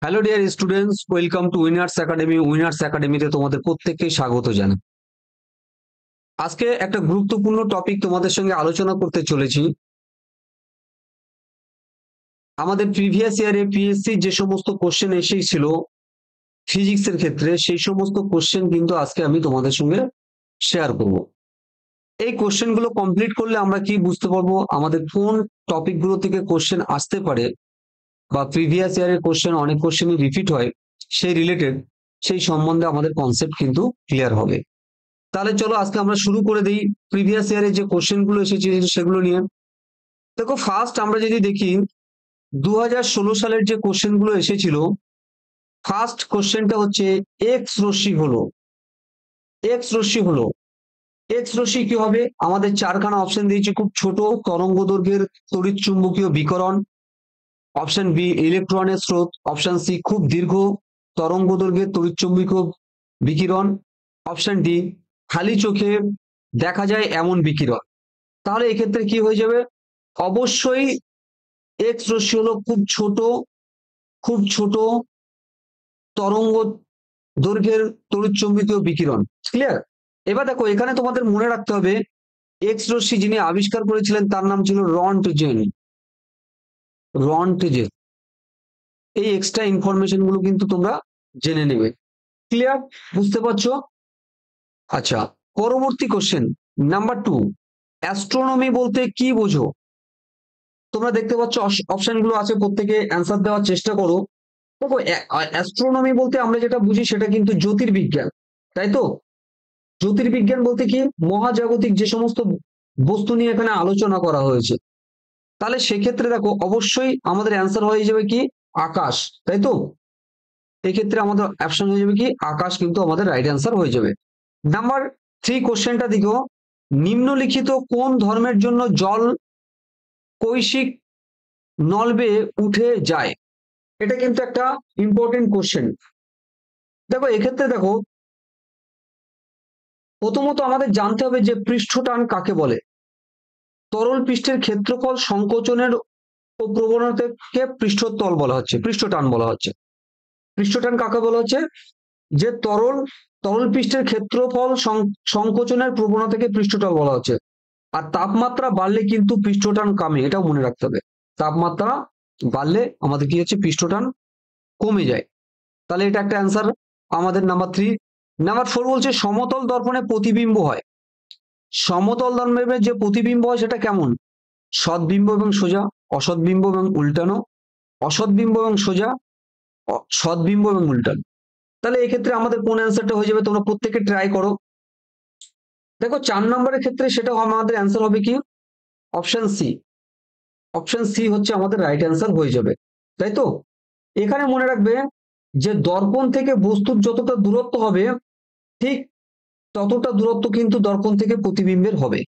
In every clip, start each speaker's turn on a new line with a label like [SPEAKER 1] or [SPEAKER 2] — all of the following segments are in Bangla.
[SPEAKER 1] Hello dear students, welcome to winners academy. Winners একাডেমিতে তোমাদের প্রত্যেককে স্বাগত জানাই। আজকে একটা গুরুত্বপূর্ণ টপিক তোমাদের সঙ্গে আলোচনা করতে চলেছি। আমাদের প্রিভিয়াস ইয়ারে পিএসসি যে সমস্ত কোশ্চেন এসেছিল ফিজিক্সের ক্ষেত্রে, সেই সমস্ত কোশ্চেন কিন্তু আজকে আমি তোমাদের সঙ্গে শেয়ার করব। এই কোশ্চেনগুলো কমপ্লিট করলে আমরা কি বুঝতে পারবো আমাদের কোন টপিকগুলো থেকে কোশ্চেন আসতে পারে, বা প্রিভিয়াস ইয়ারের কোশ্চেন অনেক কোশ্চেনই রিপিট হয়, সেই রিলেটেড সেই সম্বন্ধে আমাদের কনসেপ্ট কিন্তু ক্লিয়ার হবে। তাহলে চলো আজকে আমরা শুরু করে দিই প্রিভিয়াস ইয়ারে যে কোশ্চেন গুলো এসেছে সেগুলো নিয়ে। দেখো, ফার্স্ট আমরা যদি দেখি 2016 সালের যে কোশ্চেন গুলো এসেছিল, ফার্স্ট কোশ্চেনটা হচ্ছে এক্স রশ্মি হলো। এক্স রশ্মি হলো এক্স রশ্মি কি হবে? আমাদের চারখানা অপশন দিয়েছে। খুব ছোট তরঙ্গ দৈর্ঘ্যের তড়িৎ চুম্বকীয় বিকিরণ, অপশন বি ইলেকট্রনের স্রোত, অপশন সি খুব দীর্ঘ তরঙ্গ দৈর্ঘ্যের তড়িৎ চুম্বকীয় বিকিরণ, অপশন ডি খালি চোখে দেখা যায় এমন বিকিরণ। তাহলে এক্ষেত্রে কি হয়ে যাবে? অবশ্যই এক্স রশ্মি হলো খুব ছোট তরঙ্গ দৈর্ঘ্যের তড়িৎচুম্বকীয় বিকিরণ। ক্লিয়ার? এবার দেখো, এখানে তোমাদের মনে রাখতে হবে এক্স রশ্মি যিনি আবিষ্কার করেছিলেন তার নাম ছিল রন্টজেন। রন্টজেন। এই এক্সট্রা ইনফরমেশন গুলো কিন্তু তোমরা জেনে নেবে। ক্লিয়ার? বুঝতে পারছো? আচ্ছা, পরবর্তী কোশ্চেন নাম্বার 2, অ্যাস্ট্রোনমি বলতে কি বোঝো? তোমরা দেখতে পাচ্ছ অপশন গুলো আছে, প্রত্যেকে অ্যান্সার দেওয়ার চেষ্টা করো। দেখো, অ্যাস্ট্রোনমি বলতে আমরা যেটা বুঝি সেটা কিন্তু জ্যোতির্বিজ্ঞান, তাই তো? জ্যোতির্বিজ্ঞান বলতে কি? মহাজাগতিক যে সমস্ত বস্তু নিয়ে এখানে আলোচনা করা হয়েছে। তাহলে সেক্ষেত্রে দেখো, অবশ্যই আমাদের অ্যান্সার হয়ে যাবে কি? আকাশ, তাই তো? এক্ষেত্রে আমাদের অপশন হয়ে যাবে কি? আকাশ কিন্তু আমাদের রাইট অ্যান্সার হয়ে যাবে। নাম্বার 3 কোশ্চেনটা দিকেও, নিম্নলিখিত কোন ধর্মের জন্য জল কৈশিক নল বেয়ে উঠে যায়? এটা কিন্তু একটা ইম্পর্টেন্ট কোশ্চেন। দেখো, এক্ষেত্রে দেখো, প্রথমত আমাদের জানতে হবে যে পৃষ্ঠটান কাকে বলে। তরল পৃষ্ঠের ক্ষেত্রফল সংকোচনের ও প্রবণতাকে পৃষ্ঠতল বলা হচ্ছে, পৃষ্ঠটান বলা হচ্ছে। পৃষ্ঠটান কাকে বলা হচ্ছে? যে তরল পৃষ্ঠের ক্ষেত্রফল সংকোচনের প্রবণতাকে পৃষ্ঠতল বলা হচ্ছে। আর তাপমাত্রা বাড়লে কিন্তু পৃষ্ঠটান কমে, এটাও মনে রাখতে হবে। তাপমাত্রা বাড়লে আমাদের কি হচ্ছে? পৃষ্ঠটান কমে যায়। তাহলে এটা একটা অ্যান্সার আমাদের নাম্বার 3। নাম্বার 4 বলছে সমতল দর্পণে প্রতিবিম্ব হয়। সমতল দর্পণে যে প্রতিবিম্ব হয় সেটা কেমন? সৎবিম্ব এবং সোজা, অসৎবিম্ব এবং উল্টানো, অসৎবিম্ব এবং সোজা, সৎবিম্ব এবং উল্টানো। তাহলে এক্ষেত্রে আমাদের কোন অ্যান্সারটা হয়ে যাবে? তোমরা প্রত্যেকে ট্রাই করো। দেখো, 4 নম্বরের ক্ষেত্রে সেটা আমাদের অ্যান্সার হবে কি? Option C. অপশন সি হচ্ছে আমাদের রাইট অ্যান্সার হয়ে যাবে, তাই তো? এখানে মনে রাখবে যে দর্পণ থেকে বস্তুর যতটা দূরত্ব হবে, ঠিক ততটা দূরত্ব কিন্তু দর্পণ থেকে প্রতিবিম্বের হবে।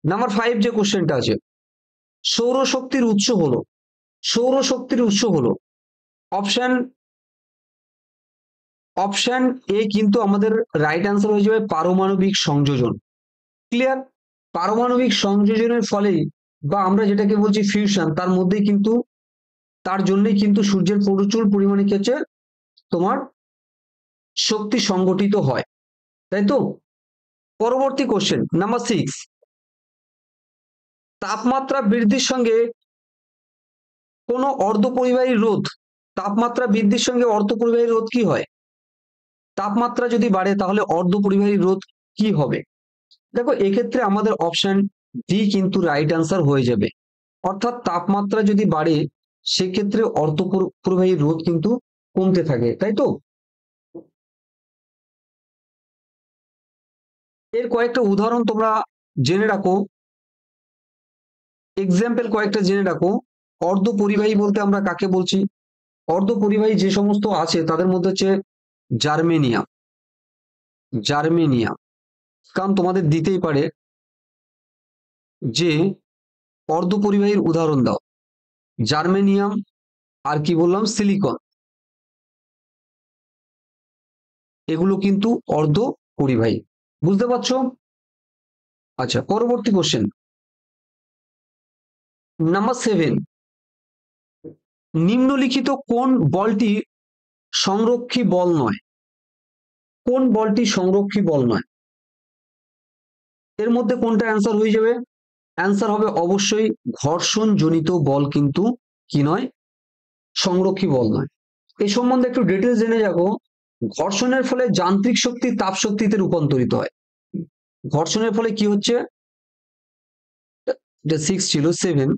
[SPEAKER 1] নাম্বার 5 যে কোশ্চেনটা আছে, সৌরশক্তির উৎস হলো। সৌরশক্তির উৎস হলো অপশন অপশন এ কিন্তু আমাদের রাইট অ্যান্সার হয়ে যাবে পারমাণবিক সংযোজন। ক্লিয়ার? পারমাণবিক সংযোজনের ফলে, বা আমরা যেটাকে বলছি ফিউশন, তার মধ্যেই কিন্তু, তার জন্যই কিন্তু সূর্যের প্রচুর পরিমাণে কি হচ্ছে? তোমার শক্তি সংগঠিত হয়, তাই তো? পরবর্তী কোশ্চেন নাম্বার 6, তাপমাত্রা বৃদ্ধির সঙ্গে কোন অর্ধপরিবাহী রোধ, তাপমাত্রা বৃদ্ধির সঙ্গে অর্ধপরিবাহী রোধ কি হয়? তাপমাত্রা যদি বাড়ে তাহলে অর্ধপরিবাহী রোধ কি হবে? দেখো, এক্ষেত্রে আমাদের অপশন ডি কিন্তু রাইট অ্যান্সার হয়ে যাবে। অর্থাৎ তাপমাত্রা যদি বাড়ে সেক্ষেত্রে অর্ধপরিবাহী রোধ কিন্তু কমতে থাকে, তাই তো? এর কয়েকটা উদাহরণ তোমরা জেনে রাখো, এক্সাম্পল কয়েকটা জেনে রাখো। অর্ধপরিবাহী বলতে আমরা কাকে বলছি? অর্ধপরিবাহী যে সমস্ত আছে তাদের মধ্যে হচ্ছে জার্মেনিয়াম। জার্মেনিয়াম, কারণ তোমাদের দিতেই পারে যে অর্ধপরিবাহীর উদাহরণ দাও। জার্মেনিয়াম, আর কি বললাম? সিলিকন। এগুলো কিন্তু অর্ধপরিবাহী। বুঝতে পারছো? আচ্ছা, পরবর্তী কোশ্চেন নাম্বার 7, নিম্নলিখিত কোন বলটি সংরক্ষী বল নয়? কোন বলটি সংরক্ষী বল নয়? এর মধ্যে কোনটা অ্যান্সার হয়ে যাবে? অ্যান্সার হবে অবশ্যই ঘর্ষণ জনিত বল কিন্তু কি নয়, সংরক্ষী বল নয়। এই সম্বন্ধে একটু ডিটেলস জেনে যাবো। ঘর্ষণের ফলে যান্ত্রিক শক্তি তাপ শক্তিতে রূপান্তরিত হয়। ঘর্ষণের ফলে কি হচ্ছে, এটা 6 ছিল 7,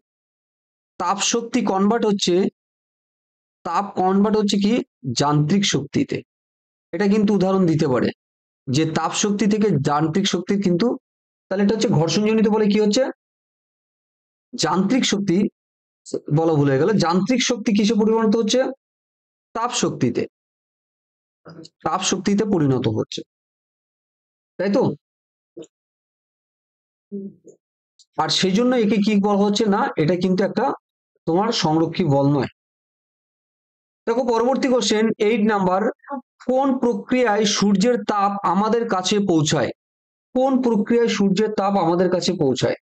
[SPEAKER 1] তাপ শক্তি কনভার্ট হচ্ছে, তাপ কনভার্ট হচ্ছে কি যান্ত্রিক শক্তিতে। এটা কিন্তু উদাহরণ দিতে পারে যে তাপ শক্তি থেকে যান্ত্রিক শক্তি, কিন্তু তাহলে এটা হচ্ছে ঘর্ষণজনিত বলে কি হচ্ছে, যান্ত্রিক শক্তি বলা ভুল হয়ে গেল, যান্ত্রিক শক্তি কিসে পরিণত হচ্ছে, তাপ শক্তিতে, তাপ শক্তিতে পরিণত হচ্ছে, তাই তো? আর সেই জন্য একে কি বলা হচ্ছে না, এটা কিন্তু একটা তোমার সংরক্ষী বল নয়। দেখো পরবর্তী কোশ্চেন 8 নাম্বার, কোন প্রক্রিয়ায় সূর্যের তাপ আমাদের কাছে পৌঁছায়? কোন প্রক্রিয়ায় সূর্যের তাপ আমাদের কাছে পৌঁছায়?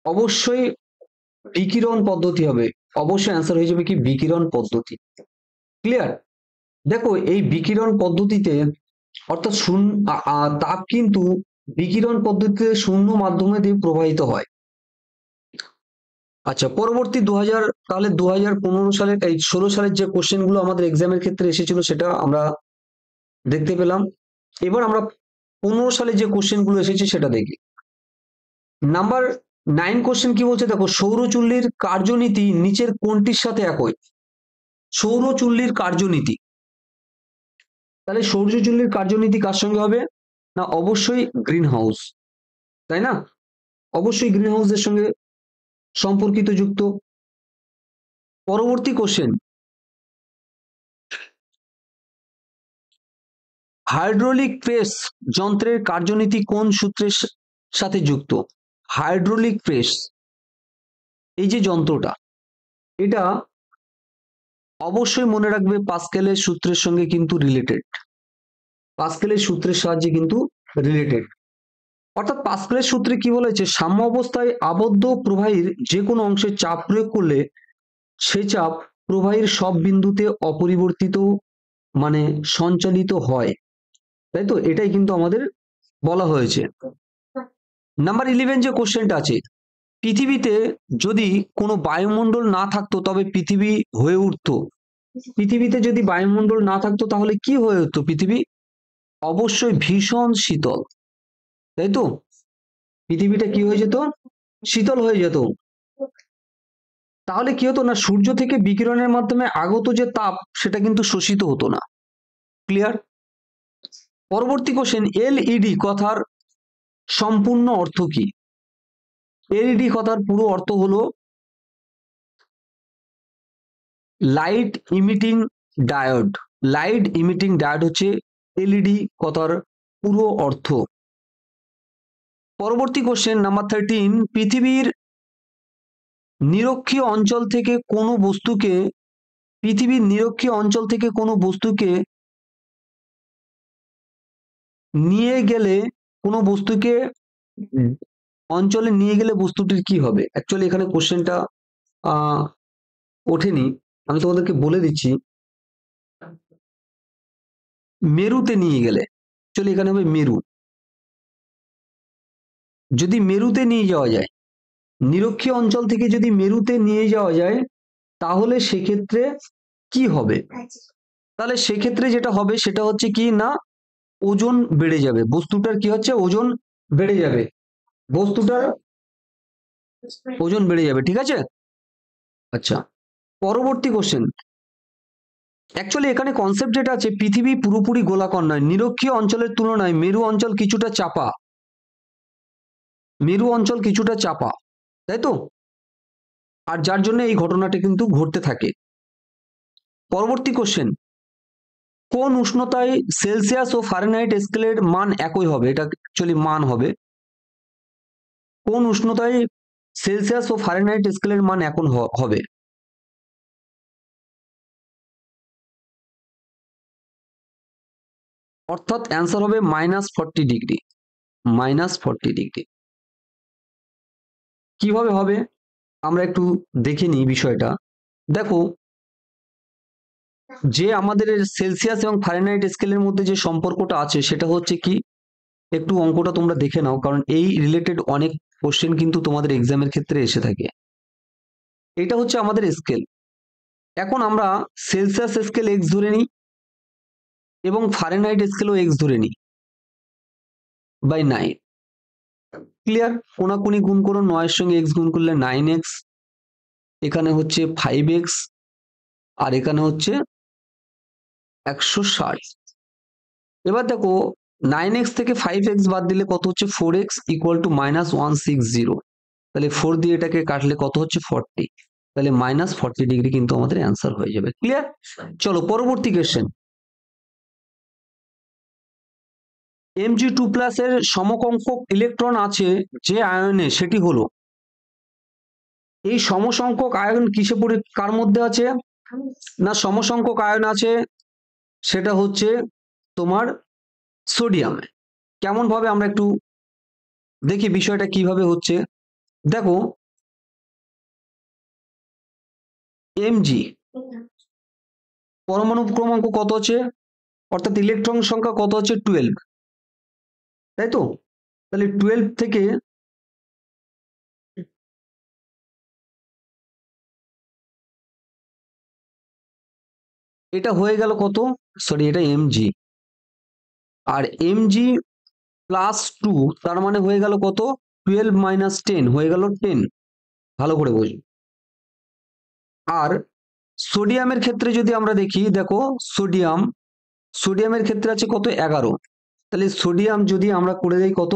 [SPEAKER 1] অবশ্যই বিকিরণ পদ্ধতি হবে, অবশ্যই অ্যান্সার হয়ে যাবে কি বিকিরণ পদ্ধতি। ক্লিয়ার? দেখো এই বিকিরণ পদ্ধতিতে অর্থাৎ তাপ কিন্তু বিকিরণ পদ্ধতিতে শূন্য মাধ্যমে দিয়ে প্রবাহিত হয়। আচ্ছা পরবর্তী 2000, তাহলে 2015 সালের এই 16 সালের যে কোশ্চেন গুলো আমাদের এক্সামের ক্ষেত্রে এসেছিল সেটা আমরা দেখতে পেলাম। এবার আমরা 15 সালে যে কোশ্চেন গুলো এসেছে সেটা দেখি। নাম্বার 9 কোশ্চেন কি বলছে দেখো, সৌরচুল্লির কার্যনীতি নিচের কোনটির সাথে একই? সৌরচুল্লির কার্যনীতি, তাহলে সৌরচুল্লির কার্যনীতি কার সঙ্গে হবে না, অবশ্যই গ্রিন হাউস, তাই না? অবশ্যই গ্রিন হাউসের সঙ্গে সম্পর্কিত যুক্ত। পরবর্তী কোশ্চেন, হাইড্রোলিক প্রেস যন্ত্রের কার্যনীতি কোন সূত্রের সাথে যুক্ত? হাইড্রোলিক প্রেস, এই যে যন্ত্রটা, এটা অবশ্যই মনে রাখবে পাস্কেলের সূত্রের সঙ্গে কিন্তু রিলেটেড, পাস্কেলের সূত্রের সাহায্যে কিন্তু রিলেটেড। অর্থাৎ পাস্কেলের সূত্রে কি বলেছে, সাম্য অবস্থায় আবদ্ধ প্রবাহীর যে কোনো অংশে চাপ প্রয়োগ করলে সে চাপ প্রবাহীর সব বিন্দুতে অপরিবর্তিত মানে সঞ্চালিত হয়, তাই তো? এটাই কিন্তু আমাদের বলা হয়েছে। নাম্বার 11 যে কোশ্চেনটা আছে, পৃথিবীতে যদি কোনো বায়ুমণ্ডল না থাকতো তবে পৃথিবী হয়ে উঠতো, পৃথিবীতে যদি বায়ুমণ্ডল না থাকতো তাহলে কি হয়ে উঠতো পৃথিবী? অবশ্যই ভীষণ শীতল, তাই তো? পৃথিবীটা কি হয়ে যেত, শীতল হয়ে যেত। তাহলে কি হতো না, সূর্য থেকে বিকিরণের মাধ্যমে আগত যে তাপ সেটা কিন্তু শোষিত হতো না। ক্লিয়ার? পরবর্তী কোশ্চেন, এলইডি কথার সম্পূর্ণ অর্থ কি? এলইডি কথার পুরো অর্থ হলো light emitting diode. Light emitting diode হচ্ছে এলইডি কথার পুরো অর্থ। পরবর্তী কোশ্চেন নাম্বার 13, পৃথিবীর নিরক্ষীয় অঞ্চল থেকে কোনো বস্তুকে, পৃথিবীর নিরক্ষীয় অঞ্চল থেকে কোনো বস্তুকে নিয়ে গেলে, কোনো বস্তুকে অঞ্চলে নিয়ে গেলে বস্তুটির কি হবে? অ্যাকচুয়ালি এখানে কোশ্চেনটা ওঠেনি, আমি তোমাদেরকে বলে দিচ্ছি। মেরুতে নিয়ে গেলে, অ্যাকচুয়ালি এখানে হবে মেরু। যদি মেরুতে নিয়ে যাওয়া যায়, নিরক্ষীয় অঞ্চল থেকে যদি মেরুতে নিয়ে যাওয়া যায় তাহলে সেক্ষেত্রে কি হবে? তাহলে সেক্ষেত্রে যেটা হবে সেটা হচ্ছে কি না, ওজন বেড়ে যাবে, বস্তুটার কি হচ্ছে, ওজন বেড়ে যাবে, বস্তুটার ওজন বেড়ে যাবে। ঠিক আছে? আচ্ছা পরবর্তী কোশ্চেন, অ্যাকচুয়ালি এখানে কনসেপ্ট যেটা আছে, পৃথিবী পুরোপুরি গোলাকার নয়, নিরক্ষীয় অঞ্চলের তুলনায় মেরু অঞ্চল কিছুটা চাপা, মেরু অঞ্চল কিছুটা চাপা, তাই তো? আর যার জন্য এই ঘটনাটা কিন্তু ঘটতে থাকে। পরবর্তী কোশ্চেন, কোন উষ্ণতায় সেলসিয়াস ও ফারেনহাইট স্কেলের মান একই হবে? এটা অ্যাকচুয়ালি মান হবে। কোন উষ্ণতায় সেলসিয়াস ও ফারেনহাইট স্কেলের মান এখন হবে? অর্থাৎ অ্যান্সার হবে -40°, -40°। কিভাবে হবে আমরা একটু দেখে নিই বিষয়টা। দেখো যে আমাদের সেলসিয়াস এবং ফারেনহাইট স্কেলের মধ্যে যে সম্পর্কটা আছে সেটা হচ্ছে কি, একটু অঙ্কটা তোমরা দেখে নাও, কারণ এই রিলেটেড অনেক কোশ্চেন কিন্তু তোমাদের এক্সামের ক্ষেত্রে এসে থাকে। এটা হচ্ছে আমাদের স্কেল। এখন আমরা সেলসিয়াস স্কেল এক্স ধরে নিই এবং ফারেনহাইট স্কেলও এক্স ধরে নিই বাই 9। ক্লিয়ার? কোনাকুনি গুণ করো, 9 এর সঙ্গে এক্স গুণ করলে 9x, এখানে হচ্ছে 5x, আর এখানে হচ্ছে 160। এবার দেখো 9x থেকে 5x বাদ দিলে কত হচ্ছে, 4x ইকুয়াল টু -160। তাহলে 4 দিয়ে এটাকে কাটলে কত হচ্ছে, 40। তাহলে -40 ডিগ্রি কিন্তু আমাদের অ্যান্সার হয়ে যাবে। ক্লিয়ার? চলো পরবর্তী কোশ্চেন। Mg2+ এর সমসংখ্যক ইলেকট্রন আছে যে আয়নে, সেটি হলো, এই সমসংখ্যক আয়ন কিসে কার মধ্যে আছে না, সমসংখ্যক আয়ন আছে সেটা হচ্ছে তোমার সোডিয়ামে। কেমন ভাবে আমরা একটু দেখি বিষয়টা কিভাবে হচ্ছে। দেখো Mg পরমাণু ক্রমাঙ্ক কত আছে, অর্থাৎ ইলেকট্রন সংখ্যা কত আছে, 12, তাই তো? তাহলে 12 থেকে এটা হয়ে গেল কত, সরি এটা Mg, আর Mg+2 তার মানে হয়ে গেল কত, 12 - 10 হয়ে গেল 10। ভালো করে বুঝুন। আর সোডিয়ামের ক্ষেত্রে যদি আমরা দেখি, দেখো সোডিয়ামের ক্ষেত্রে আছে কত, 11। তাহলে সোডিয়াম যদি আমরা করে দেই কত,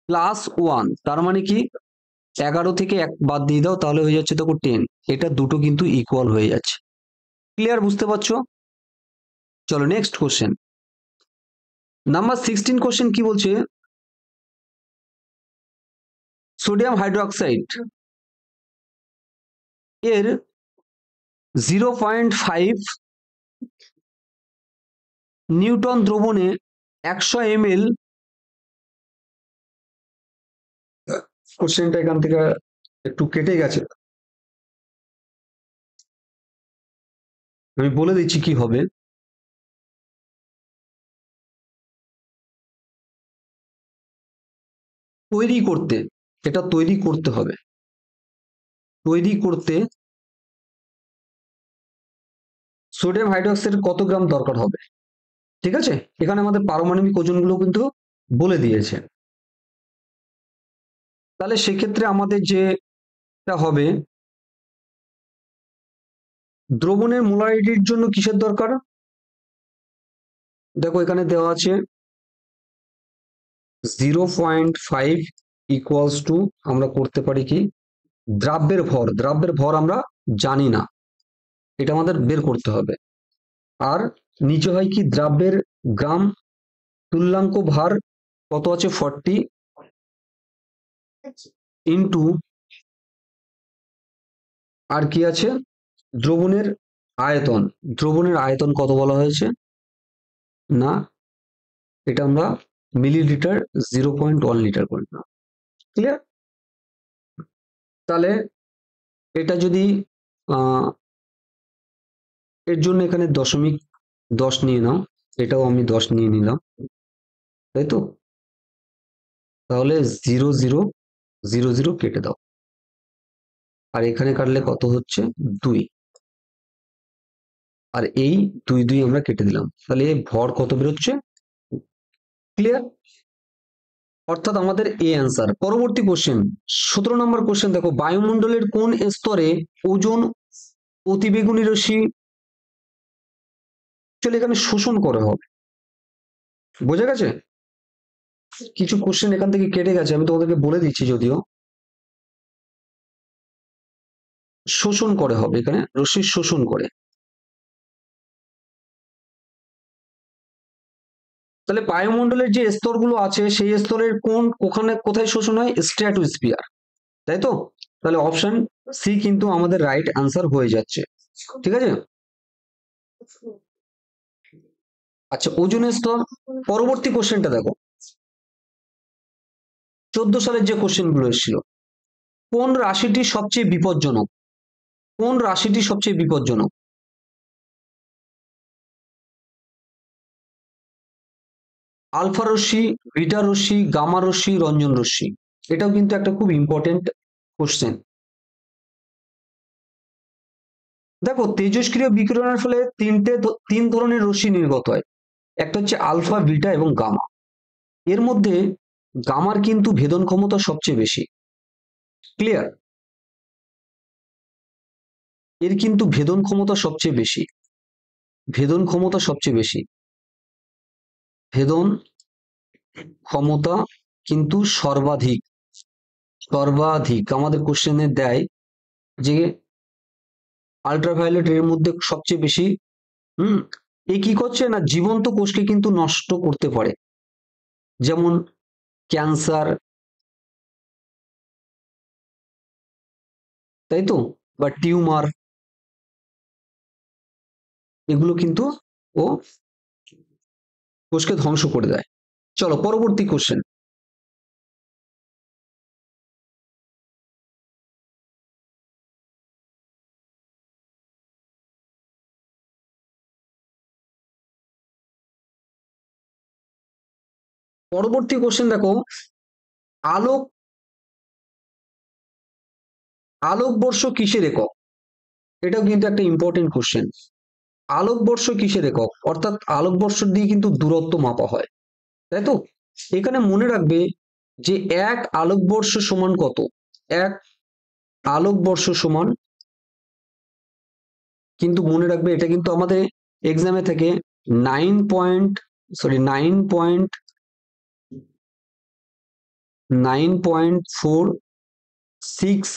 [SPEAKER 1] +1, তার মানে কি 11 থেকে 1 বাদ দিয়ে দাও, তাহলে হয়ে যাচ্ছে দেখো 10। এটা দুটো কিন্তু ইকুয়াল হয়ে যাচ্ছে। ক্লিয়ার? বুঝতে পারছো? চলো নেক্সট কোশ্চেন, নাম্বার 16 কোশ্চেন কি বলছে, সোডিয়াম হাইড্রোক্সাইড এর 0.5 নিউটন দ্রবণে 100 ml, কোশ্চেনটা এখান থেকে একটু কেটে গেছে, আমি বলে দিচ্ছি কি হবে। তৈরি করতে, এটা তৈরি করতে হবে, তৈরি করতে সোডিয়াম হাইড্রোক্সাইড কত গ্রাম দরকার হবে। ঠিক আছে, এখানে আমাদের পারমাণবিক ওজনগুলো কিন্তু বলে দিয়েছে। তাহলে সেক্ষেত্রে আমাদের যেটা হবে, দ্রবণের মোলারিটির জন্য কিসের দরকার, দেখো এখানে দেওয়া আছে 0.5 ইকুয়ালস টু, আমরা করতে পারি কি, দ্রাব্যের ভর আমরা জানি না, এটা আমাদের বের করতে হবে। আর নিচে হয় কি, দ্রাব্যের গ্রাম তুল্যাঙ্ক ভার কত আছে, 40 ইন্টু, আর কি আছে, দ্রবণের আয়তন। দ্রবণের আয়তন কত বলা হয়েছে না, এটা আমরা মিলিলিটার 0.1 লিটার করে নাও। ক্লিয়ার? তাহলে এটা যদি এর জন্য এখানে 0.10 নিয়ে নাও, এটাও আমি 10 নিয়ে নিলাম, তাই তো? তাহলে 0.000 কেটে দাও, আর এখানে কাটলে কত হচ্ছে, 2, আর এই 2 আমরা কেটে দিলাম, তাহলে ভর কত বেরোচ্ছে। ক্লিয়ার? অর্থাৎ আমাদের এ অ্যান্সার। পরবর্তী কোশ্চেন 17 নম্বর কোশ্চেন, দেখো বায়ুমণ্ডলের কোন স্তরে ওজোন অতিবেগুনি রশ্মি চলে এখানে শোষণ করা হবে। বোঝা গেছে? কিছু কোশ্চেন এখান থেকে কেটে গেছে, আমি তোমাদেরকে বলে দিচ্ছি, যদিও শোষণ করে হবে, এখানে রশ্মি শোষণ করে। তাহলে বায়ুমণ্ডলের যে স্তরগুলো আছে সেই স্তরের কোথায় শোষণ হয়, স্ট্র্যাটোস্ফিয়ার, তাই তো? তাহলে অপশন সি কিন্তু আমাদের রাইট আনসার হয়ে যাচ্ছে। ঠিক আছে, আচ্ছা ওজোন স্তর। পরবর্তী কোশ্চেনটা দেখো, 14 সালের যে কোশ্চেন গুলো এসেছিল, কোন রাশিটি সবচেয়ে বিপজ্জনক, কোন রাশিটি সবচেয়ে বিপজ্জনক, আলফা রশ্মি, বিটা রশ্মি, গামা রশ্মি, রঞ্জন রশ্মি। এটাও কিন্তু একটা খুব ইম্পর্টেন্ট কোশ্চেন। দেখো, তেজস্ক্রিয় বিকিরণের ফলে তিন ধরনের রশ্মি নির্গত হয়। একটা হচ্ছে আলফা, বিটা এবং গামা। এর মধ্যে গামার কিন্তু ভেদন ক্ষমতা সবচেয়ে বেশি। ক্লিয়ার? এর কিন্তু ভেদন ক্ষমতা সবচেয়ে বেশি। ভেদন ক্ষমতা সবচেয়ে বেশি। ভেদন ক্ষমতা কিন্তু সর্বাধিক। সর্বাধিক আমাদের কোশ্চেনে দেয় যে আল্ট্রাভায়োলেট এর মধ্যে সবচেয়ে বেশি। এ কি করছে না, জীবন্ত কোষকে কিন্তু নষ্ট করতে পারে, যেমন ক্যান্সার, তাই তো, বা টিউমার, এগুলো কিন্তু ও কোষকে ধ্বংস করে দেয়। চলো পরবর্তী কোশ্চেন। পরবর্তী কোশ্চেন দেখো, আলোক আলোকবর্ষ কিসের একক? এটাও কিন্তু একটা ইম্পর্টেন্ট কোশ্চেন। আলোকবর্ষ কিসের একক? অর্থাৎ আলোকবর্ষ দিয়ে কিন্তু দূরত্ব মাপা হয়, তাই তো। এখানে মনে রাখবে যে এক আলোকবর্ষ সমান কত? এক আলোকবর্ষ সমান, কিন্তু মনে রাখবে এটা কিন্তু আমাদের এক্সামে থেকে 9.46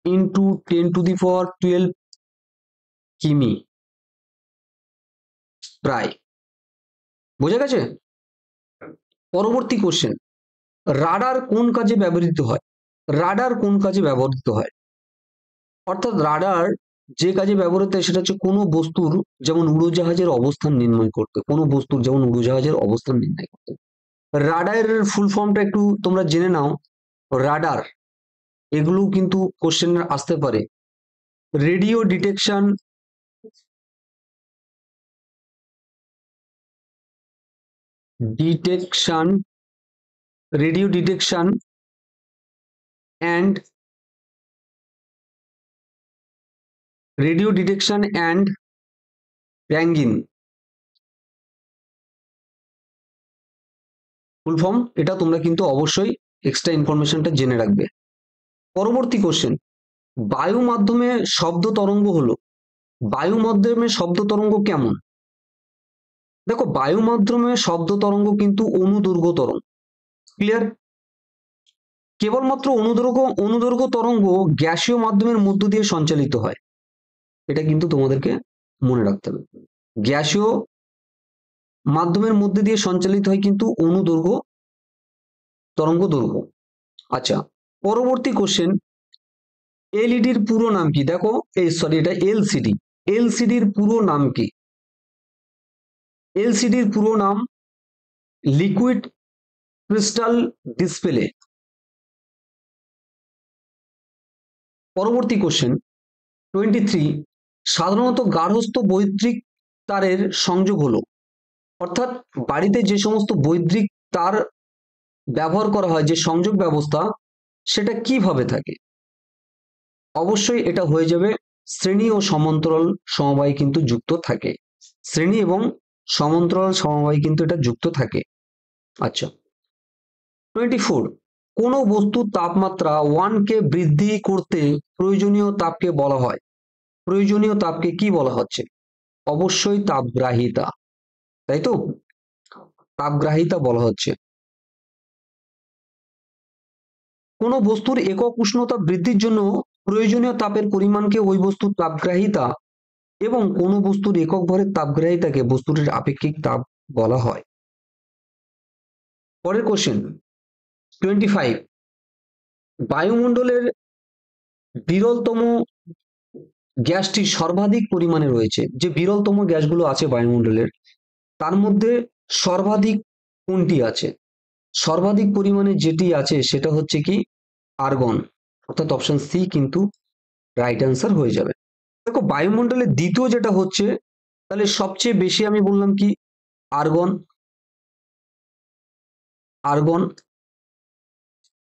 [SPEAKER 1] ইন্টু 10⁻12 কিমি প্রায়। বোঝা গেছে? পরবর্তী কোশ্চেন, রাডার কোন কাজে ব্যবহৃত হয়? রাডার কোন কাজে ব্যবহৃত হয়? অর্থাৎ রাডার যে কাজে ব্যবহৃত হয় সেটা হচ্ছে কোনো বস্তুর, যেমন উড়োজাহাজের অবস্থান নির্ণয় করতে। কোনো বস্তুর যেমন উড়োজাহাজের অবস্থান নির্ণয় করতে। রাডারের ফুল ফর্মটা একটু তোমরা জেনে নাও। রাডার, এগুলো কিন্তু কোশ্চেন আসতে পারে। Radio detection, radio detection and ranging, full form এটা তোমরা কিন্তু অবশ্যই এক্সট্রা ইনফরমেশনটা জেনে রাখবে। পরবর্তী কোশ্চেন, বায়ু মাধ্যমে শব্দ তরঙ্গ হলো, বায়ু মাধ্যমে শব্দ তরঙ্গ কেমন? দেখো, বায়ু মাধ্যমে শব্দ তরঙ্গ কিন্তু অনুদৈর্ঘ্য তরঙ্গ। ক্লিয়ার? কেবলমাত্র অনুদৈর্ঘ্য তরঙ্গ গ্যাসীয় মাধ্যমের মধ্য দিয়ে সঞ্চালিত হয়। এটা কিন্তু তোমাদেরকে মনে রাখতে হবে। গ্যাসীয় মাধ্যমের মধ্যে দিয়ে সঞ্চালিত হয় কিন্তু অনুদৈর্ঘ্য তরঙ্গ দৈর্ঘ্য। আচ্ছা, পরবর্তী কোশ্চেন, এলইডির পুরো নাম কি? দেখো, এটা এলসিডি। এলসিডির পুরো নাম কি? এলসিডির পুরো নাম লিকুইড ক্রিস্টাল ডিসপ্লে। পরবর্তী কোশ্চেন 23, সাধারণত গার্হস্থ্য বৈদ্যুতিক তারের সংযোগ হলো, অর্থাৎ বাড়িতে যে সমস্ত বৈদ্যুতিক তার ব্যবহার করা হয়, যে সংযোগ ব্যবস্থা, সেটা কিভাবে থাকে? অবশ্যই এটা হয়ে যাবে শ্রেণী ও সমান্তরাল সমবায় কিন্তু যুক্ত থাকে। শ্রেণী এবং সমান্তরাল সমবায় কিন্তু এটা যুক্ত থাকে। আচ্ছা, 24, কোন বস্তুর তাপমাত্রা 1 কে বৃদ্ধি করতে প্রয়োজনীয় তাপকে বলা হয়? প্রয়োজনীয় তাপকে কি বলা হচ্ছে? অবশ্যই তাপগ্রাহিতা, তাই তো, তাপগ্রাহিতা বলা হচ্ছে। কোন বস্তুর একক উষ্ণতা বৃদ্ধির জন্য প্রয়োজনীয় তাপের পরিমাণকে ওই বস্তুর তাপগ্রাহিতা এবং কোন বস্তুর একক ভরের তাপগ্রাহিতাকে বস্তুটির আপেক্ষিক তাপ বলা হয়। পরের কোশ্চেন 25, বায়ুমণ্ডলের বিরলতম গ্যাসটি সর্বাধিক পরিমাণে রয়েছে। যে বিরলতম গ্যাসগুলো আছে বায়ুমণ্ডলের, তার মধ্যে সর্বাধিক কোনটি আছে? সর্বাধিক পরিমাণে যেটি আছে সেটা হচ্ছে কি আর্গন, অর্থাৎ অপশন সি কিন্তু রাইট অ্যান্সার হয়ে যাবে। দেখো, বায়ুমণ্ডলের দ্বিতীয় যেটা হচ্ছে, তাহলে সবচেয়ে বেশি আমি বললাম কি আর্গন, আর্গন,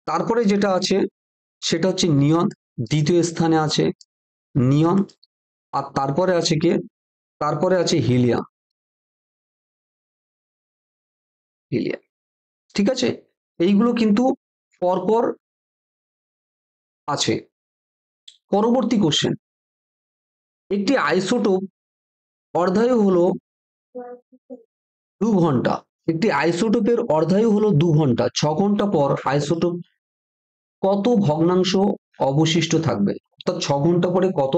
[SPEAKER 1] তারপরে যেটা আছে সেটা হচ্ছে নিয়ন, দ্বিতীয় স্থানে আছে নিয়ন, আর তারপরে আছে কে, তারপরে আছে হিলিয়াম। হিলিয়াম, ঠিক আছে, এইগুলো কিন্তু পরপর আছে। পরবর্তী কোশ্চেন, একটি আইসোটোপ অর্ধায়ু হলো 2 ঘন্টা। একটি আইসোটোপের অর্ধায়ু হলো 2 ঘন্টা, 6 ঘন্টা পর আইসোটোপ কত ভগ্নাংশ অবশিষ্ট থাকবে, অর্থাৎ 6 ঘন্টা পরে কত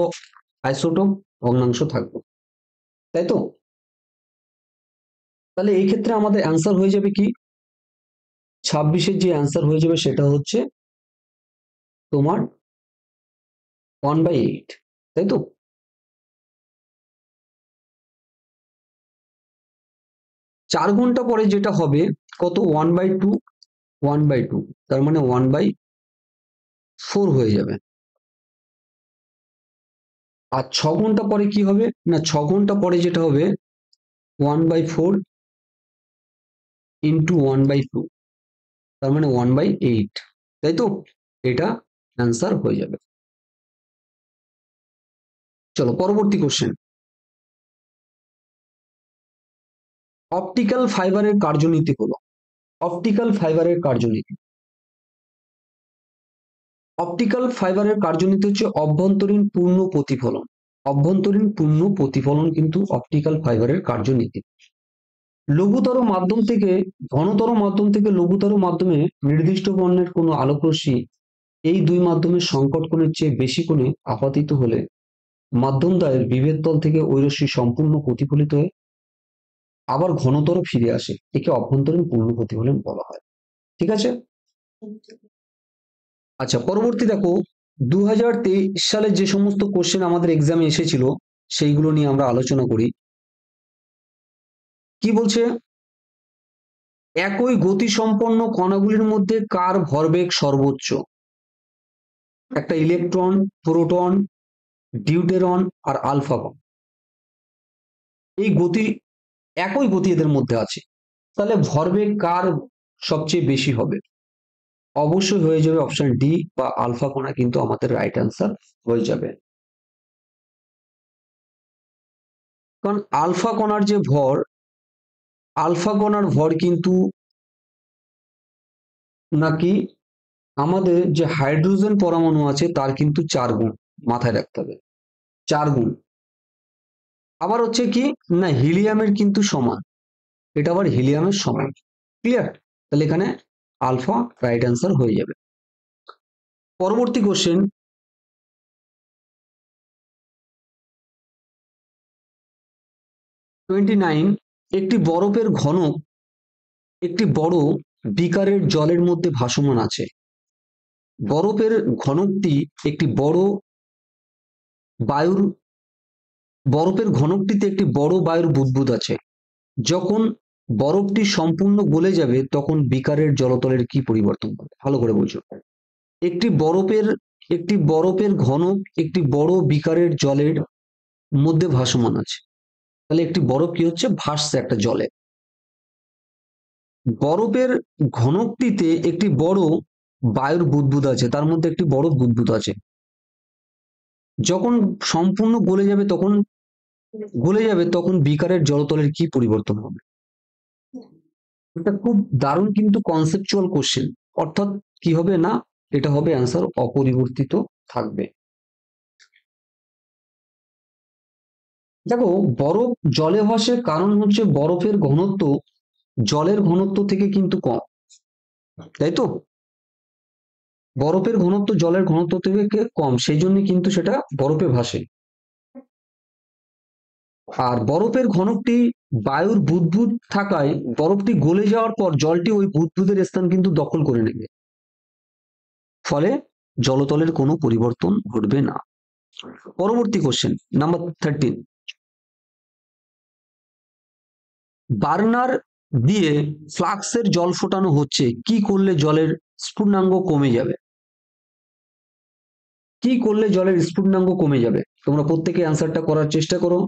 [SPEAKER 1] আইসোটোপ ভগ্নাংশ থাকবে, তাই তো? তাহলে এই ক্ষেত্রে আমাদের অ্যান্সার হয়ে যাবে কি, 26-এর যে অ্যান্সার হয়ে যাবে সেটা হচ্ছে তোমার 1/8, তাই তো? 4 ঘন্টা পরে যেটা হবে কত, 1/2, 1/2, তার মানে 1/4 হয়ে যাবে। আর 6 ঘন্টা পরে কি হবে না, 6 ঘন্টা পরে যেটা হবে 1/4 ইন্টু 1/2, তার মানে 1/8, তাই তো? এটা অ্যান্সার হয়ে যাবে। চলো পরবর্তী কোশ্চেন, অপটিক্যাল ফাইবারের কার্যনীতি হলো, অপটিক্যাল ফাইবারের কার্যনীতি, অপটিক্যাল ফাইবারের কার্যনীতি হচ্ছে অভ্যন্তরীণ পূর্ণ প্রতিফলন। অভ্যন্তরীণ পূর্ণ প্রতিফলন কিন্তু অপটিক্যাল ফাইবারের কার্যনীতি। লঘুতর মাধ্যম থেকে ঘনতর মাধ্যম থেকে লঘুতর মাধ্যমে নির্দিষ্ট বর্ণের কোনো আলোকরশ্মি এই দুই মাধ্যমের সংকট কোণের চেয়ে বেশি কোণে আপতিত হলে মাধ্যমদ্বয়ের বিভেদ তল থেকে ওই রশ্মি সম্পূর্ণ প্রতিফলিত হয়ে আবার ঘনতর ফিরে আসে, একে অভ্যন্তরীণ পূর্ণ প্রতিফলন বলা হয়। ঠিক আছে, আচ্ছা পরবর্তী দেখো, 2023 সালে যে সমস্ত কোশ্চেন আমাদের এক্সামে এসেছিল সেইগুলো নিয়ে আমরা আলোচনা করি। কি বলছে, একই গতিসম্পন্ন কণাগুলির মধ্যে কার ভরবেগ সর্বোচ্চ? একটা ইলেকট্রন, প্রোটন, ডিউটেরন আর আলফা কণা, এই গতি, একই গতি এদের মধ্যে আছে, তাহলে ভরবেগ কার সবচেয়ে বেশি হবে? অবশ্যই হয়ে যাবে অপশন ডি বা আলফা কণা, কিন্তু আমাদের রাইট অ্যান্সার হয়ে যাবে। কারণ আলফা কণার যে ভর, আলফা কণার ভর কিন্তু নাকি আমাদের যে হাইড্রোজেন পরমাণু আছে তার কিন্তু 4 গুণ, মাথায় রাখতে হবে 4 গুণ। আবার হচ্ছে কি না, হিলিয়ামের কিন্তু সমান, এটা আবার হিলিয়ামের সমান। ক্লিয়ার? তাহলে এখানে আলফা রাইট অ্যান্সার হয়ে যাবে। পরবর্তী কোশ্চেন, 29, একটি বরফের ঘনক একটি বড় বিকারের জলের মধ্যে ভাসমান আছে। বরফের ঘনকটি একটি বড় বায়ুর বরফের ঘনকটিতে একটি বড় বায়ুর বুদবুদ আছে। যখন বরফটি সম্পূর্ণ গলে যাবে তখন বিকারের জলতলের কি পরিবর্তন হবে? ভালো করে বুঝো। একটি বরফের ঘনক একটি বড় বিকারের জলের মধ্যে ভাসমান আছে, তাহলে একটি বরফ কি হচ্ছে, ভাসছে একটা জলে। বরফের ঘনকটিতে একটি বড় বায়ুর বুদবুদ আছে, তার মধ্যে একটি বড় বুদবুদ আছে। যখন সম্পূর্ণ গলে যাবে তখন বিকারের জলতলের কি পরিবর্তন হবে? এটা খুব দারুণ কিন্তু কনসেপচুয়াল কোশ্চেন, অর্থাৎ কি হবে না, এটা হবে অ্যান্সার অপরিবর্তিত থাকবে। দেখো, বরফ জলে ভাসে কারণ হচ্ছে বরফের ঘনত্ব জলের ঘনত্ব থেকে কিন্তু কম, তাই তো? বরফের ঘনত্ব জলের ঘনত্ব থেকে কম, সেই জন্য কিন্তু সেটা বরফে ভাসে। আর বরফের ঘনকটি বায়ুর বুদবুদ থাকায় বরফটি গলে যাওয়ার পর জলটি ওই বুদবুদের স্থান কিন্তু দখল করে নেবে, ফলে জলতলের কোনো পরিবর্তন ঘটবে না। পরবর্তী কোশ্চেন নাম্বার 13, বার্নার দিয়ে ফ্লাক্সের জল ফোটানো হচ্ছে, কি করলে জলের স্ফুটনাঙ্ক কমে যাবে? কি করলে জলের স্ফুটনাঙ্ক কমে যাবে? তোমরা প্রত্যেকে অ্যান্সারটা করার চেষ্টা করো।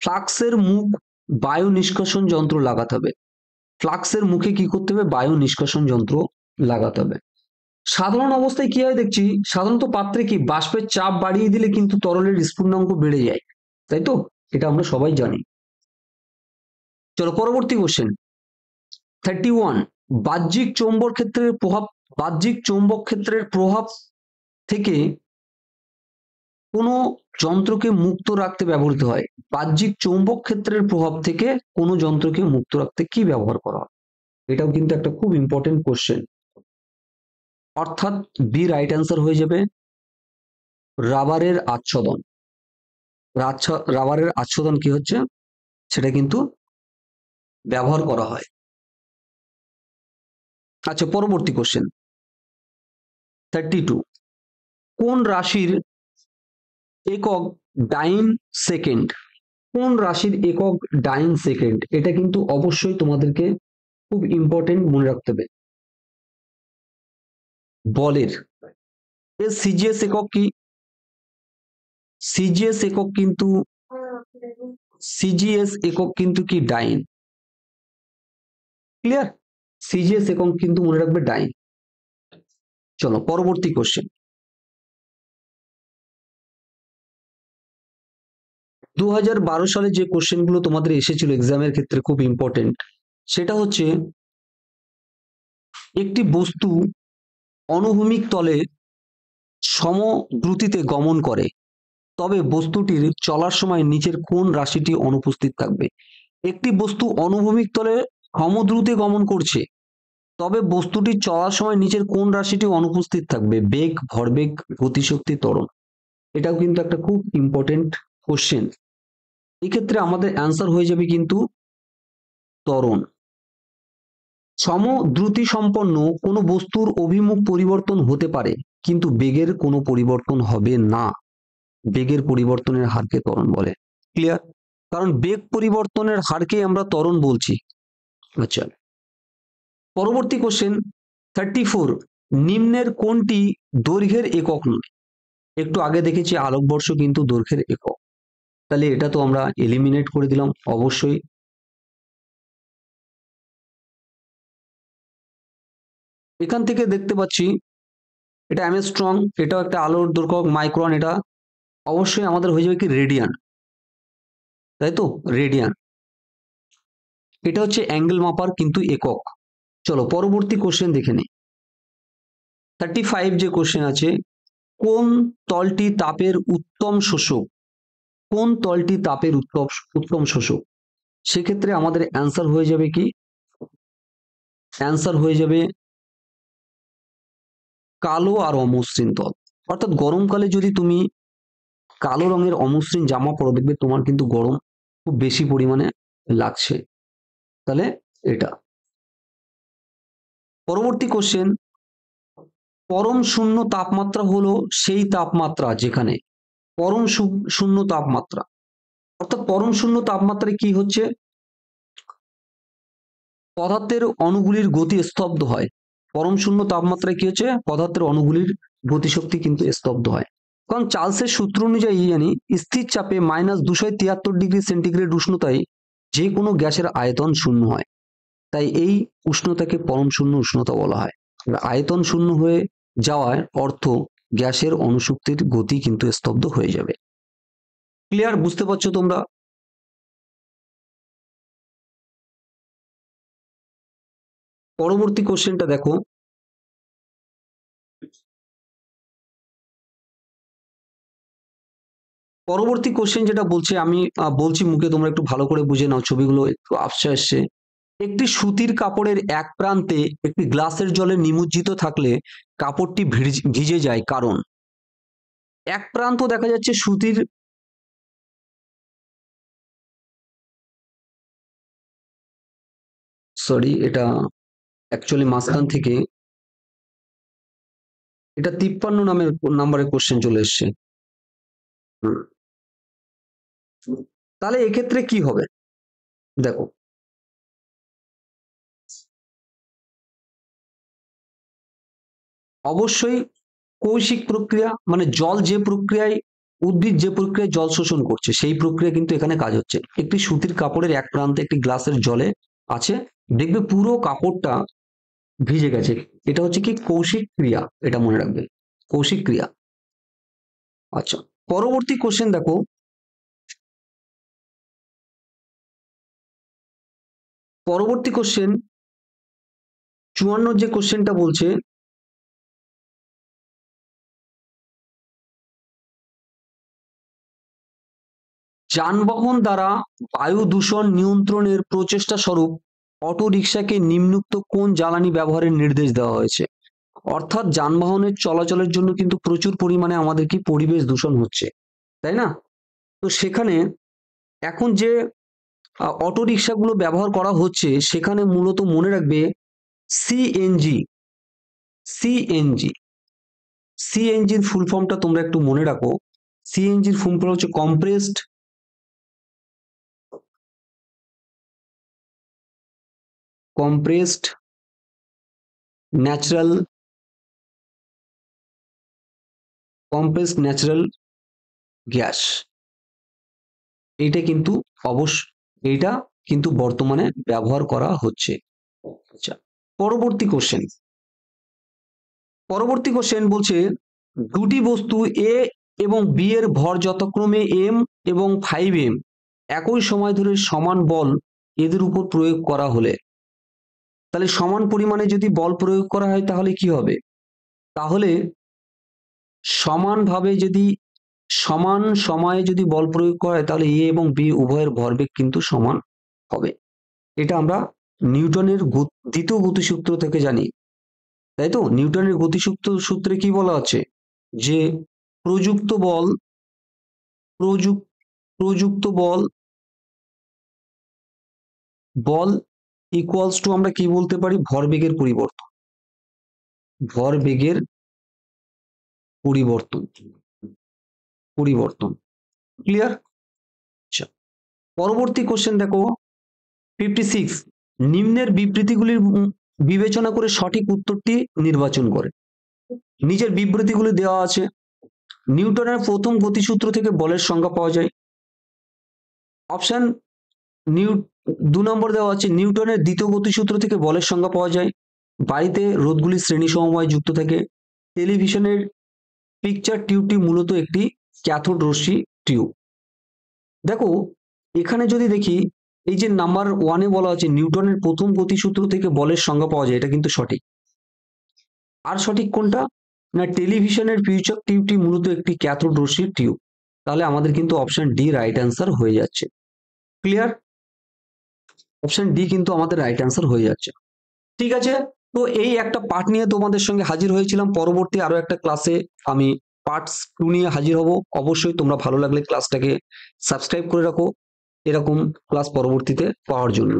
[SPEAKER 1] ফ্লাক্সের মুখ বায়ু নিষ্কাশন যন্ত্র লাগাতে হবে। ফ্লাক্সের মুখে কি করতে হবে? বায়ু নিষ্কাশন যন্ত্র লাগাতে হবে। সাধারণ অবস্থায় কি হয় দেখছি, সাধারণত পাত্রে কি বাষ্পের চাপ বাড়িয়ে দিলে কিন্তু তরলের স্ফুটনাঙ্ক বেড়ে যায়, তাই তো? এটা আমরা সবাই জানি। চলো পরবর্তী কোশ্চেন 31। বাহ্যিক চৌম্বক ক্ষেত্রের প্রভাব, বাহ্যিক চৌম্বক ক্ষেত্রের প্রভাব থেকে কোনো যন্ত্রকে মুক্ত রাখতে ব্যবহৃত হয়। বাহ্যিক চৌম্বক ক্ষেত্রের প্রভাব থেকে কোনো যন্ত্রকে মুক্ত রাখতে কি ব্যবহার করা হয়? এটাও কিন্তু একটা খুব ইম্পর্টেন্ট কোশ্চেন। অর্থাৎ বি রাইট অ্যান্সার হয়ে যাবে রাবারের আচ্ছাদন। রাবারের আচ্ছাদন কি হচ্ছে, সেটা কিন্তু ব্যবহার করা হয়। আচ্ছা পরবর্তী কোশ্চেন 32। কোন রাশির একক ডাইন সেকেন্ড? কোন রাশির একক ডাইন সেকেন্ড? এটা কিন্তু অবশ্যই তোমাদেরকে খুব ইম্পর্টেন্ট মনে রাখতে হবে। বলের এর সিজিএস একক কি? সিজিএস একক কিন্তু, সিজিএস একক কিন্তু কি ডাইন। ক্লিয়ার? সিজিএস একক কিন্তু মনে রাখবে ডাইন। চলো পরবর্তী কোশ্চেন 2012 সালে যে কোশ্চেন গুলো তোমাদের এসেছিল এক্সামের ক্ষেত্রে খুব ইম্পর্টেন্ট, সেটা হচ্ছে একটি বস্তু অনুভূমিক তলে সমদ্রুতিতে গমন করে, তবে বস্তুটির চলার সময় নিচের কোন রাশিটি অনুপস্থিত থাকবে? একটি বস্তু অনুভূমিক তলে সমদ্রুতে গমন করছে, তবে বস্তুটির চলার সময় নিচের কোন রাশিটি অনুপস্থিত থাকবে? বেগ, ভরবেগ, গতিশক্তি, ত্বরণ। এটাও কিন্তু একটা খুব ইম্পর্টেন্ট কোশ্চেন। এক্ষেত্রে আমাদের অ্যান্সার হয়ে যাবে কিন্তু ত্বরণ। সমদ্রুতি সম্পন্ন কোনো বস্তুর অভিমুখ পরিবর্তন হতে পারে, কিন্তু বেগের কোনো পরিবর্তন হবে না। বেগের পরিবর্তনের হারকে ত্বরণ বলে। ক্লিয়ার? কারণ বেগ পরিবর্তনের হারকে আমরা ত্বরণ বলছি। আচ্ছা পরবর্তী কোশ্চেন 34। নিম্নের কোনটি দৈর্ঘ্যের একক নয়? একটু আগে দেখেছি আলোকবর্ষ কিন্তু দৈর্ঘ্যের একক, তাহলে এটা তো আমরা এলিমিনেট করে দিলাম অবশ্যই। এখান থেকে দেখতে পাচ্ছি এটা অ্যামস্ট্রং, এটাও একটা আলোর দৈর্ঘ্য মাইক্রন, এটা অবশ্যই আমাদের হয়ে যাবে কি রেডিয়ান, তাই তো? রেডিয়ান। এটা হচ্ছে অ্যাঙ্গেল মাপার কিন্তু একক। চলো পরবর্তী কোশ্চেন দেখে নেই 35 যে কোশ্চেন আছে, কোন তলটি তাপের উত্তম শোষক? কোন তলটি তাপের উত্তম শোষক? সেক্ষেত্রে আমাদের অ্যান্সার হয়ে যাবে কি? অ্যান্সার হয়ে যাবে কালো আর অমসৃণ তল। অর্থাৎ গরমকালে যদি তুমি কালো রঙের অমসৃণ জামা পরো, দেখবে তোমার কিন্তু গরম খুব বেশি পরিমাণে লাগছে। তাহলে এটা। পরবর্তী কোশ্চেন, পরম শূন্য তাপমাত্রা হলো সেই তাপমাত্রা যেখানে পরম শূন্য তাপমাত্রা, অর্থাৎ পরম শূন্য তাপমাত্রায় কি হচ্ছে? পদার্থের অণুগুলির গতি স্তব্ধ হয়। পরম শূন্য তাপমাত্রায় কি হচ্ছে? পদার্থের অণুগুলির গতিশক্তি কিন্তু স্তব্ধ হয়। কারণ চার্লসের সূত্র অনুযায়ী জানি স্থির চাপে -273 ডিগ্রি সেন্টিগ্রেড উষ্ণতায় যে কোনো গ্যাসের আয়তন শূন্য হয়, তাই এই উষ্ণতাকে পরম শূন্য উষ্ণতা বলা হয়। আয়তন শূন্য হয়ে যাওয়ার অর্থ গ্যাসের অণুশক্তির গতি কিন্তু স্তব্ধ হয়ে যাবে। ক্লিয়ার? বুঝতে পারছো তোমরা? পরবর্তী কোশ্চেনটা দেখো, পরবর্তী কোশ্চেন যেটা বলছে, আমি বলছি মুখে, তোমরা একটু ভালো করে বুঝে নাও, ছবিগুলো একটু আবছা আসছে। একটি সুতির কাপড়ের এক প্রান্তে একটি গ্লাসের জলে নিমজ্জিত থাকলে কাপড়টি ভিজে যায়, কারণ এক প্রান্ত দেখা যাচ্ছে সুতির, সরি এটা অ্যাকচুয়ালি মাঝখান থেকে এটা 53 নাম্বারের কোশ্চেন চলে এসছে। তাহলে এক্ষেত্রে কি হবে দেখো, অবশ্যই কৌশিক প্রক্রিয়া, মানে জল যে প্রক্রিয়ায় উদ্ভিদ যে প্রক্রিয়ায় জল শোষণ করছে সেই প্রক্রিয়া কিন্তু এখানে কাজ হচ্ছে। একটি সুতির কাপড়ের এক প্রান্তে একটি গ্লাসের জলে আছে, দেখবে পুরো কাপড়টা ভিজে গেছে। এটা হচ্ছে কি কৌশিক ক্রিয়া, এটা মনে রাখবে, কৌশিক ক্রিয়া। আচ্ছা, পরবর্তী কোশ্চেন দেখো, পরবর্তী কোশ্চেন 54 যে কোশ্চেনটা বলছে, যানবাহন দ্বারা বায়ু দূষণ নিয়ন্ত্রণের প্রচেষ্টা স্বরূপ অটো রিক্সাকে নিম্নোক্ত কোন জ্বালানি ব্যবহারের নির্দেশ দেওয়া হয়েছে? অর্থাৎ যানবাহনের চলাচলের জন্য কিন্তু প্রচুর পরিমাণে আমাদের কি পরিবেশ দূষণ হচ্ছে, তাই না? তো সেখানে এখন যে অটো রিক্সাগুলো ব্যবহার করা হচ্ছে সেখানে মূলত মনে রাখবে সিএনজি। সিএনজি সিএনজির ফুল ফর্মটা তোমরা একটু মনে রাখো। সিএনজির ফুল ফর্ম হচ্ছে কম্প্রেসড ন্যাচারাল গ্যাস। এইটা কিন্তু এইটা কিন্তু বর্তমানে ব্যবহার করা হচ্ছে। আচ্ছা, পরবর্তী কোশ্চেন বলছে, দুটি বস্তু এ এবং বি এর ভর যথাক্রমে m এবং 5m একই সময় ধরে সমান বল এদের উপর প্রয়োগ করা হলে, তাহলে সমান পরিমাণে যদি বল প্রয়োগ করা হয় তাহলে কি হবে? তাহলে সমানভাবে যদি সমান সময়ে যদি বল প্রয়োগ করা হয় তাহলে এ এবং বি উভয়ের ভরবেগ কিন্তু সমান হবে। এটা আমরা নিউটনের দ্বিতীয় গতিসূত্র থেকে জানি, তাই তো? নিউটনের সূত্রে কি বলা আছে? যে প্রযুক্ত বল ইকুয়ালস টু আমরা কি বলতে পারি? ভরবেগের পরিবর্তন। ক্লিয়ার? আচ্ছা, পরবর্তী কোশ্চেন দেখো 56, নিম্নের বিবৃতিগুলির বিবেচনা করে সঠিক উত্তরটি নির্বাচন করে। নিচের বিবৃতিগুলি দেওয়া আছে। নিউটনের প্রথম গতিসূত্র থেকে বলের সংজ্ঞা পাওয়া যায়। অপশন 2 নম্বর দেওয়া আছে, নিউটনের দ্বিতীয় গতিসূত্র থেকে বলের সংজ্ঞা পাওয়া যায়। বাড়িতে রোধগুলির শ্রেণী সমবায় যুক্ত থাকে। টেলিভিশনের পিকচার টিউবটি মূলত একটি ক্যাথোড রশ্মি টিউব। দেখো এখানে যদি দেখি, এই যে নাম্বার 1-এ বলা আছে নিউটনের প্রথম গতিসূত্র থেকে বলের সংজ্ঞা পাওয়া যায়, এটা কিন্তু সঠিক। আর সঠিক কোনটা? না, টেলিভিশনের পিকচার টিউবটি মূলত একটি ক্যাথোড রশ্মির টিউব। তাহলে আমাদের কিন্তু অপশন ডি রাইট অ্যান্সার হয়ে যাচ্ছে। ক্লিয়ার? অপশন ডি কিন্তু আমাদের রাইট অ্যান্সার হয়ে যাচ্ছে। ঠিক আছে, তো এই একটা পার্ট নিয়ে তোমাদের সঙ্গে হাজির হয়েছিলাম। পরবর্তী আরো একটা ক্লাসে আমি পার্টস 2 নিয়ে হাজির হব। অবশ্যই তোমরা ভালো লাগলে ক্লাসটাকে সাবস্ক্রাইব করে রাখো এরকম ক্লাস পরবর্তীতে পাওয়ার জন্য।